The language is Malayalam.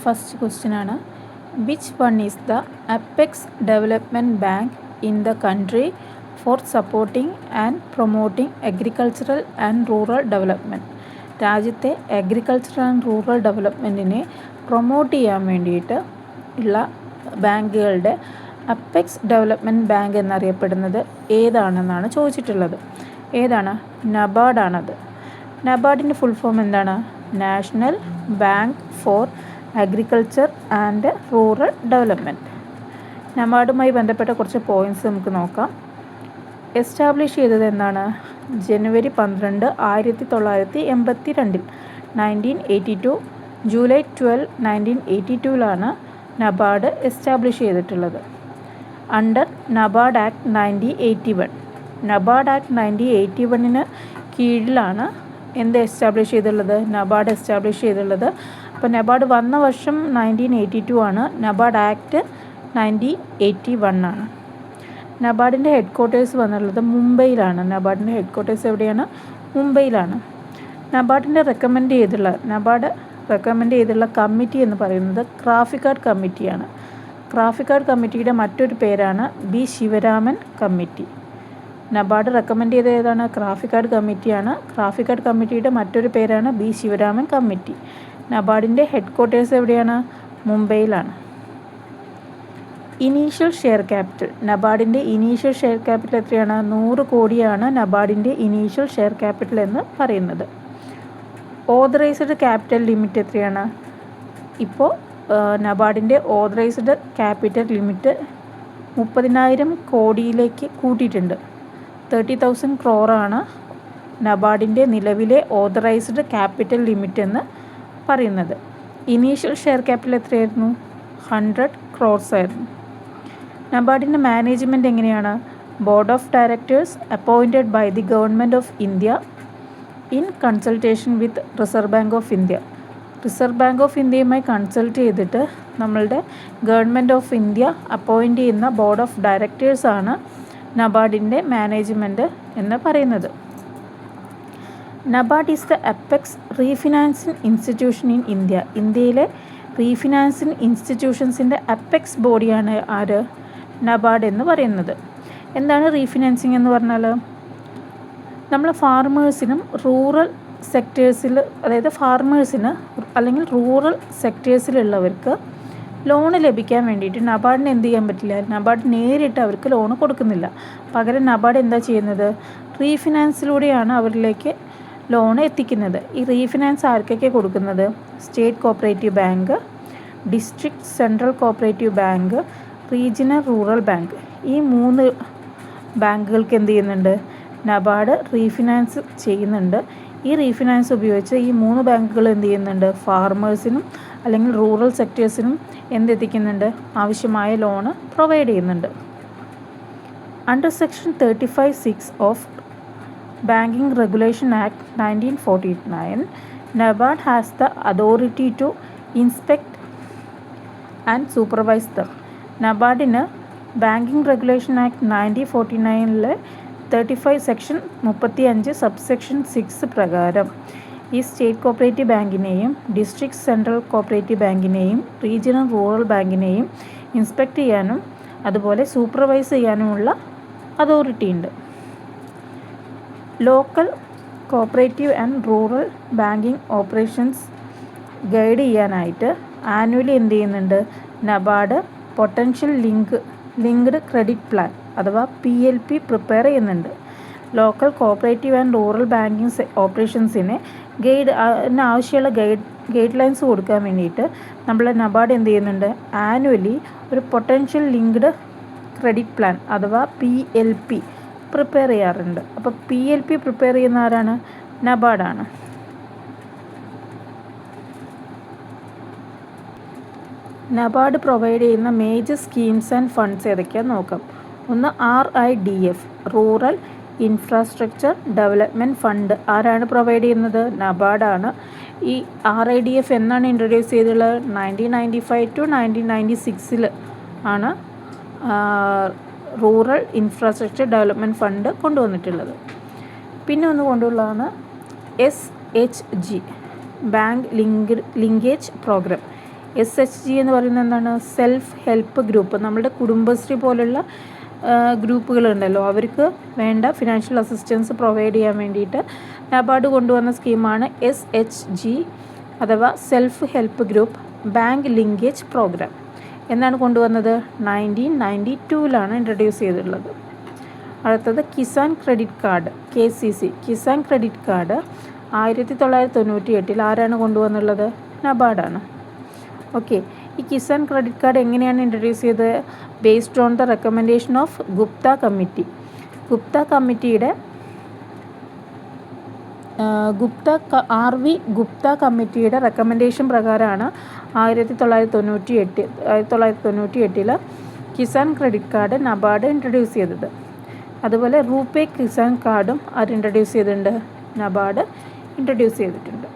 ഫസ്റ്റ് ക്വസ്റ്റ്യൻ ആണ്, which one is the apex development bank in the country four supporting and promoting agricultural and rural development? രാജ്യത്തെ അഗ്രികൾച്ചറൽ ആൻഡ് റൂറൽ ഡെവലപ്മെൻറ്റിനെ പ്രൊമോട്ട് ചെയ്യാൻ വേണ്ടിയിട്ട് ഉള്ള ബാങ്കുകളുടെ അപ്പെക്സ് ഡെവലപ്മെൻറ്റ് ബാങ്ക് എന്നറിയപ്പെടുന്നത് ഏതാണെന്നാണ് ചോദിച്ചിട്ടുള്ളത്. ഏതാണ്? നബാർഡാണത്. നബാർഡിൻ്റെ ഫുൾ ഫോം എന്താണ്? National bank for agriculture and rural development. നബാർഡുമായി ബന്ധപ്പെട്ട കുറച്ച് പോയിൻറ്റ്സ് നമുക്ക് നോക്കാം. എസ്റ്റാബ്ലിഷ് ചെയ്തത് എന്നാണ്? ജനുവരി 12, 1982 1982 ജൂലൈ 12, 1982 നബാർഡ് എസ്റ്റാബ്ലിഷ് ചെയ്തിട്ടുള്ളത്. Under NABARD act 1981. NABARD act 1981 കീഴിലാണ് എന്ത് എസ്റ്റാബ്ലിഷ് ചെയ്തിട്ടുള്ളത്? നബാർഡ് എസ്റ്റാബ്ലിഷ് ചെയ്തിട്ടുള്ളത്. അപ്പോൾ നബാർഡ് വന്ന വർഷം 1982 ആണ്. നബാർഡ് ആക്ട് 1981 ആണ്. നബാർഡിൻ്റെ ഹെഡ് ക്വാർട്ടേഴ്സ് വന്നിട്ടുള്ളത് മുംബൈയിലാണ്. നബാർഡിൻ്റെ ഹെഡ് ക്വാർട്ടേഴ്സ് എവിടെയാണ്? മുംബൈയിലാണ്. നബാർഡ് റെക്കമെൻഡ് ചെയ്തിട്ടുള്ള കമ്മിറ്റി എന്ന് പറയുന്നത് ക്രാഫിക്കാഡ് കമ്മിറ്റിയാണ്. ക്രാഫിക്കാഡ് കമ്മിറ്റിയുടെ മറ്റൊരു പേരാണ് B Sivaraman committee. NABARD recommend ചെയ്ത ഏതാണ്? ക്രാഫിക്കാഡ് കമ്മിറ്റിയാണ്. ക്രാഫിക്കാഡ് കമ്മിറ്റിയുടെ മറ്റൊരു പേരാണ് ബി ശിവരാമൻ കമ്മിറ്റി. നബാർഡിൻ്റെ ഹെഡ് ക്വാർട്ടേഴ്സ് എവിടെയാണ്? മുംബൈയിലാണ്. Initial share capital. നബാർഡിൻ്റെ ഇനീഷ്യൽ ഷെയർ ക്യാപിറ്റൽ എത്രയാണ്? 100 കോടിയാണ് നബാർഡിൻ്റെ ഇനീഷ്യൽ ഷെയർ ക്യാപിറ്റൽ എന്ന് പറയുന്നത്. ഓതറൈസ്ഡ് ക്യാപിറ്റൽ ലിമിറ്റ് എത്രയാണ്? ഇപ്പോൾ നബാർഡിൻ്റെ ഓതറൈസ്ഡ് ക്യാപിറ്റൽ ലിമിറ്റ് 30,000 കോടിയിലേക്ക് കൂട്ടിയിട്ടുണ്ട്. 30,000 crore നബാർഡിൻ്റെ നിലവിലെ ഓതറൈസ്ഡ് ക്യാപിറ്റൽ ലിമിറ്റ് എന്ന് പറയുന്നത്. ഇനീഷ്യൽ ഷെയർ ക്യാപിറ്റൽ എത്രയായിരുന്നു? 100 crores ആയിരുന്നു. നബാർഡിൻ്റെ മാനേജ്മെൻറ്റ് എങ്ങനെയാണ്? Board of directors appointed by the government of India in consultation with reserve bank of India. Reserve bank of ഇന്ത്യയുമായി കൺസൾട്ട് ചെയ്തിട്ട് നമ്മളുടെ ഗവൺമെൻറ് ഓഫ് ഇന്ത്യ അപ്പോയിൻ്റ് ചെയ്യുന്ന ബോർഡ് ഓഫ് ഡയറക്ടേഴ്സാണ് നബാർഡിൻ്റെ മാനേജ്മെൻറ്റ് എന്ന് പറയുന്നത്. NABARD is the apex refinancing institution in India. ഇന്ത്യയിലെ റീഫിനാൻസിങ് ഇൻസ്റ്റിറ്റ്യൂഷൻസിൻ്റെ അപ്പെക്സ് ബോഡിയാണ് ആര്? നബാർഡ് എന്ന് പറയുന്നത്. എന്താണ് റീഫിനാൻസിങ് എന്ന് പറഞ്ഞാൽ? നമ്മൾ ഫാർമേഴ്സിനും റൂറൽ സെക്ടേഴ്സിൽ, അതായത് ഫാർമേഴ്സിന് അല്ലെങ്കിൽ റൂറൽ സെക്ടേഴ്സിലുള്ളവർക്ക് ലോണ് ലഭിക്കാൻ വേണ്ടിയിട്ട് നബാർഡിന് എന്ത് ചെയ്യാൻ പറ്റില്ല? നബാർഡ് നേരിട്ട് അവർക്ക് ലോണ് കൊടുക്കുന്നില്ല. പകരം നബാർഡ് എന്താ ചെയ്യുന്നത്? റീഫിനാൻസിലൂടെയാണ് അവരിലേക്ക് ലോൺ എത്തിക്കുന്നത്. ഈ റീഫിനാൻസ് ആർക്കൊക്കെ കൊടുക്കുന്നത്? State cooperative bank, district central cooperative bank, regional rural bank. ഈ 3 ബാങ്കുകൾക്ക് എന്ത് ചെയ്യുന്നുണ്ട്? നബാർഡ് റീഫിനാൻസ് ചെയ്യുന്നുണ്ട്. ഈ റീഫിനാൻസ് ഉപയോഗിച്ച് ഈ 3 ബാങ്കുകൾ എന്ത് ചെയ്യുന്നുണ്ട്? ഫാർമേഴ്സിനും അല്ലെങ്കിൽ റൂറൽ സെക്ടേഴ്സിനും എന്തെത്തിക്കുന്നുണ്ട്? ആവശ്യമായ ലോണ് പ്രൊവൈഡ് ചെയ്യുന്നുണ്ട്. Under section 35(6) of banking regulation act 1949, NABARD has the authority to inspect and supervise them. നബാർഡിന് banking regulation act 1949 35 section 35 subsection 6 പ്രകാരം ഈ സ്റ്റേറ്റ് കോപ്പറേറ്റീവ് ബാങ്കിനെയും ഡിസ്ട്രിക്ട് സെൻട്രൽ കോപ്പറേറ്റീവ് ബാങ്കിനെയും റീജിയണൽ റൂറൽ ബാങ്കിനെയും ഇൻസ്പെക്ട് ചെയ്യാനും അതുപോലെ സൂപ്പർവൈസ് ചെയ്യാനുമുള്ള അതോറിറ്റി ഉണ്ട്. Local cooperative and rural banking operations guide ചെയ്യാനായിട്ട് ആനുവലി എന്ത് ചെയ്യുന്നുണ്ട്? NABARD potential linked credit plan അഥവാ PLP പ്രിപ്പയർ ചെയ്യുന്നുണ്ട്. Local cooperative and rural banking ഓപ്പറേഷൻസിന് ആവശ്യമുള്ള ഗൈഡ് ലൈൻസ് കൊടുക്കാൻ വേണ്ടിയിട്ട് നമ്മൾ നബാർഡ് എന്ത് ചെയ്യുന്നുണ്ട്? ആനുവലി ഒരു പൊട്ടൻഷ്യൽ ലിങ്ക്ഡ് ക്രെഡിറ്റ് പ്ലാൻ അഥവാ PLP പ്രിപ്പയർ ചെയ്യാറുണ്ട്. അപ്പോൾ PLP പ്രിപ്പയർ ചെയ്യുന്ന ആരാണ്? നബാർഡാണ്. നബാർഡ് പ്രൊവൈഡ് ചെയ്യുന്ന മേജർ സ്കീംസ് ആൻഡ് ഫണ്ട്സ് ഏതൊക്കെയാണെന്ന് നോക്കാം. ഒന്ന് RIDF, rural infrastructure development fund. ആരാണ് പ്രൊവൈഡ് ചെയ്യുന്നത്? നബാർഡാണ്. ഈ RIDF എന്നാണ് ഇൻട്രൊഡ്യൂസ് ചെയ്തിട്ടുള്ളത്? 1995 to 1996 ആണ് റൂറൽ ഇൻഫ്രാസ്ട്രക്ചർ ഡെവലപ്മെൻറ്റ് ഫണ്ട് കൊണ്ടുവന്നിട്ടുള്ളത്. പിന്നെ ഒന്ന് കൊണ്ടുള്ളതാണ് SHG, bank linkage programme. SHG എന്ന് പറയുന്നത് എന്താണ്? Self help group. നമ്മുടെ കുടുംബശ്രീ പോലുള്ള ഗ്രൂപ്പുകളുണ്ടല്ലോ, അവർക്ക് വേണ്ട ഫിനാൻഷ്യൽ അസിസ്റ്റൻസ് പ്രൊവൈഡ് ചെയ്യാൻ വേണ്ടിയിട്ട് നബാർഡ് കൊണ്ടുവന്ന സ്കീമാണ് SHG അഥവാ self help group bank linkage programme. എന്നാണ് കൊണ്ടുവന്നത്? 1992 ഇൻട്രൊഡ്യൂസ് ചെയ്തിട്ടുള്ളത്. അടുത്തത് Kisan credit card, KCC. Kisan credit card 1998 ആരാണ് കൊണ്ടുവന്നുള്ളത്? നബാർഡാണ്. ഓക്കെ, ഈ കിസാൻ ക്രെഡിറ്റ് കാർഡ് എങ്ങനെയാണ് ഇൻട്രൊഡ്യൂസ് ചെയ്തത്? Based on the recommendation of Gupta കമ്മിറ്റി. RV ഗുപ്ത കമ്മിറ്റിയുടെ റെക്കമെൻഡേഷൻ പ്രകാരമാണ് 1998 Kisan credit card NABARD introduce ചെയ്തത്. അതുപോലെ റൂപേ കിസാൻ കാർഡും ആര് ഇൻട്രൊഡ്യൂസ് ചെയ്തിട്ടുണ്ട്? നബാർഡ് ഇൻട്രൊഡ്യൂസ് ചെയ്തിട്ടുണ്ട്.